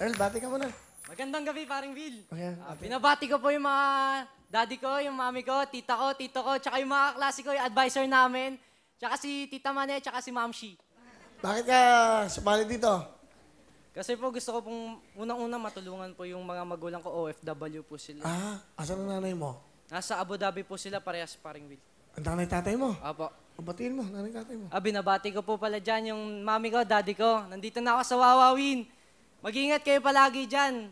Earl, bati ka muna. Magandang gabi, paring Will. Okay, Binabati ko po yung mga daddy ko, yung mami ko, tita ko, tito ko, tsaka yung mga klase ko, yung advisor namin, tsaka si Tita Mane, tsaka si Ma'am Shi. Bakit ka sumali dito? Kasi po gusto ko pong unang-unang matulungan po yung mga magulang ko, OFW po sila. Asan ang nanay mo? Nasa Abu Dhabi po sila, parehas paring Will. Ang nanay tatay mo? Apo. Batiin mo, nanay tatay mo. Binabati ko po pala dyan yung mami ko, daddy ko. Nandito na ako sa Wawawin. Mag-ingat kayo palagi dyan.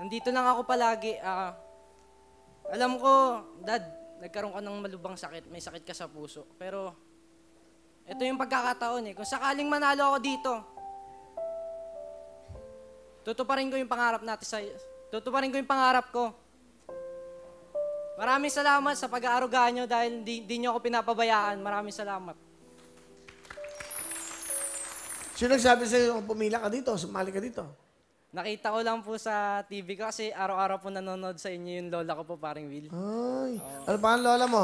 Nandito lang ako palagi. Alam ko, Dad, nagkaroon ka ng malubhang sakit. May sakit ka sa puso. Pero, ito yung pagkakataon eh. Kung sakaling manalo ako dito, tutuparin ko yung pangarap natin tutuparin ko yung pangarap ko. Maraming salamat sa pag-aaruga nyo dahil di nyo ako pinapabayaan. Maraming salamat. Sino nagsabi sa'yo kung pumila ka dito, sumali ka dito? Nakita ko lang po sa TV ko kasi araw-araw po nanonood sa inyo yung lola ko po, paring Will. Ay, ano pa ang lola mo?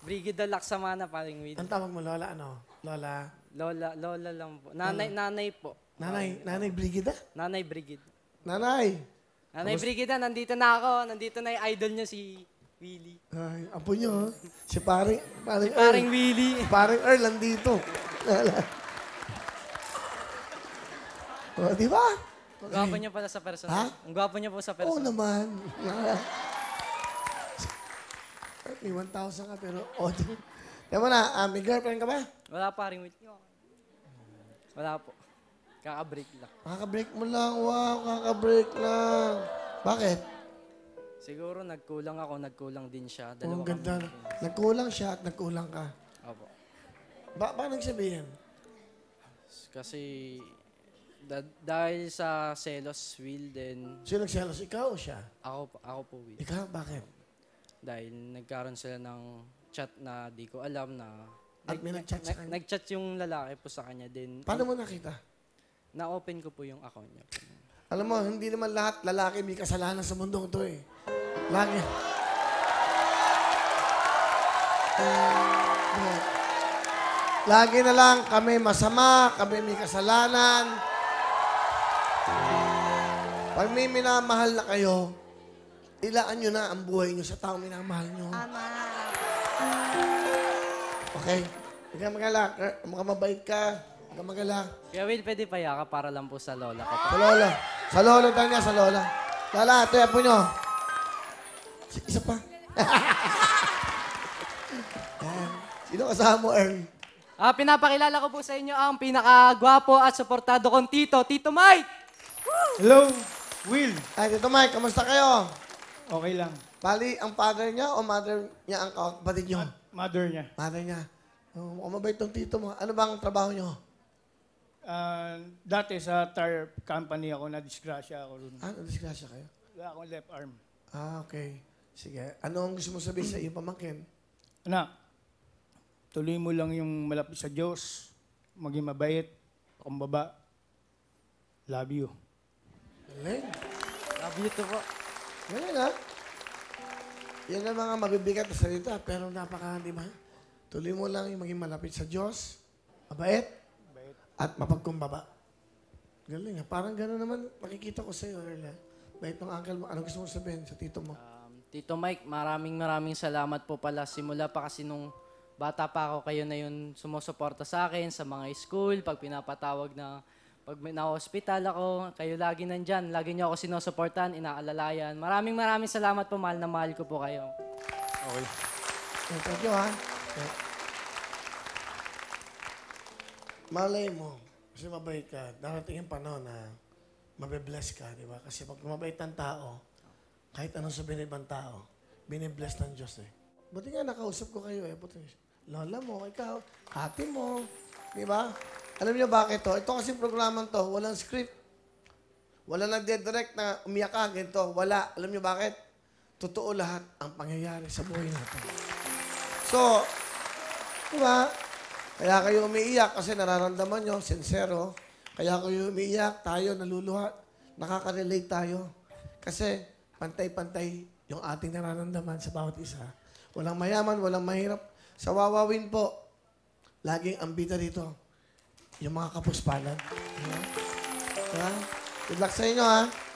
Brigida Laksamana, paring Will. Ang tawag mo, lola ano? Lola? Lola lang po. Nanay po. Nanay Brigida? Nanay Brigid. Nanay! Nanay Brigida, nandito na ako. Nandito na yung idol nyo, si Willie. Ay, apo nyo, si paring Paring Willie. Paring Earl, nandito. Di ba? Ang gwapo niyo pala sa personal. Ha? Ang gwapo niyo po sa Oo personal. naman. May 1,000 ka, pero odd. Tama na, may girlfriend ka ba? Wala paring Willie. Wala po. Kaka-break lang. Kaka-break mo lang. Wow, kaka-break lang. Bakit? Siguro nagkulang din siya. Ang Dalawa ganda. kami. Nagkulang siya at nagkulang ka. Opo. Paano nagsabihin? Kasi dahil sa selos, Will, then Sino nagselos? Ikaw o siya? ako po, Will. Ikaw? Bakit? Dahil nagkaroon sila ng chat na di ko alam na... At may nag-chat sa kanya? Nag-chat yung lalaki po sa kanya din. Paano mo nakita? Na-open ko po yung account niya. Alam mo, hindi naman lahat lalaki may kasalanan sa mundong ito eh. Lagi. Lagi na lang kami masama, kami may kasalanan. Pag may minamahal na kayo, ilaan nyo na ang buhay nyo sa taong minamahal nyo. Ama. Okay? Huwag kang mag-alala. Mukhang mabait ka. Huwag kang mag-alala. Kaya Will, pwede payaka para lang po sa lola ko. Sa lola. Sa lolo daw niya, sa lola. Lala, ito yan po nyo. Isa pa. Sino kasama mo, Earl? Pinapakilala ko po sa inyo ang pinakagwapo at suportado kong Tito Mike! Hello, Will. Ay, Tito Mike, kamusta kayo? Okay lang. Bali, ang father niya o mother niya ang kapatid niyo? Mother niya. Mother niya. Oh, mukhang mabait tong tito mo. Ano bang trabaho niyo? Dati sa tire company ako, na-disgrasya ako ron. Nadisgrasya kayo? Wala akong left arm. Okay. Sige. Anong gusto mo sabihin sa iyo, pamangkin? Anak, tuloy mo lang yung malapit sa Diyos. Maging mabait, kumbaba. Love you. Galing. Love you too po. Galing, ha? Yan ang mga mabibigat na salita, pero di ba? Tuloy mo lang yung maging malapit sa Diyos, mabait, at mapagkumbaba. Galing, ha? Parang gano'n naman makikita ko sa iyo, Earl, ha? Bait ng uncle mo. Ano gusto mo sabihin sa tito mo? Tito Mike, maraming salamat po pala. Simula pa kasi nung bata pa ako, kayo na yun sumusuporta sa akin sa mga school, pag pinapatawag na, pag na-hospital ako, kayo lagi nandyan. Lagi niyo ako sinusuportan, inaalalayan. Maraming salamat po, mahal na mahal ko po kayo. Okay. Thank you, ha? Malay mo, kasi mabait ka, darating yung panahon na mabibless ka, di ba? Kasi pag mabait ang tao, kahit anong sabihin ng ibang tao, binibless ng Diyos eh. Buti nga nakausap ko kayo eh. Buti, lola mo, ikaw, ate mo, di ba? Alam niyo bakit to? Ito kasi programang to, walang script. Walang nagde-direct na umiyak ka, ganito. Wala. Alam niyo bakit? Totoo lahat ang pangyayari sa buhay natin. So, di ba? Kaya kayo umiiyak kasi nararamdaman nyo, sincero. Kaya kayo umiiyak, tayo naluluha, nakaka-relate tayo. Kasi pantay-pantay yung ating nararamdaman sa bawat isa. Walang mayaman, walang mahirap. Sa Wawawin po, laging ang bida dito, yung mga kapuspalad. Diba? Good luck sa inyo, ha?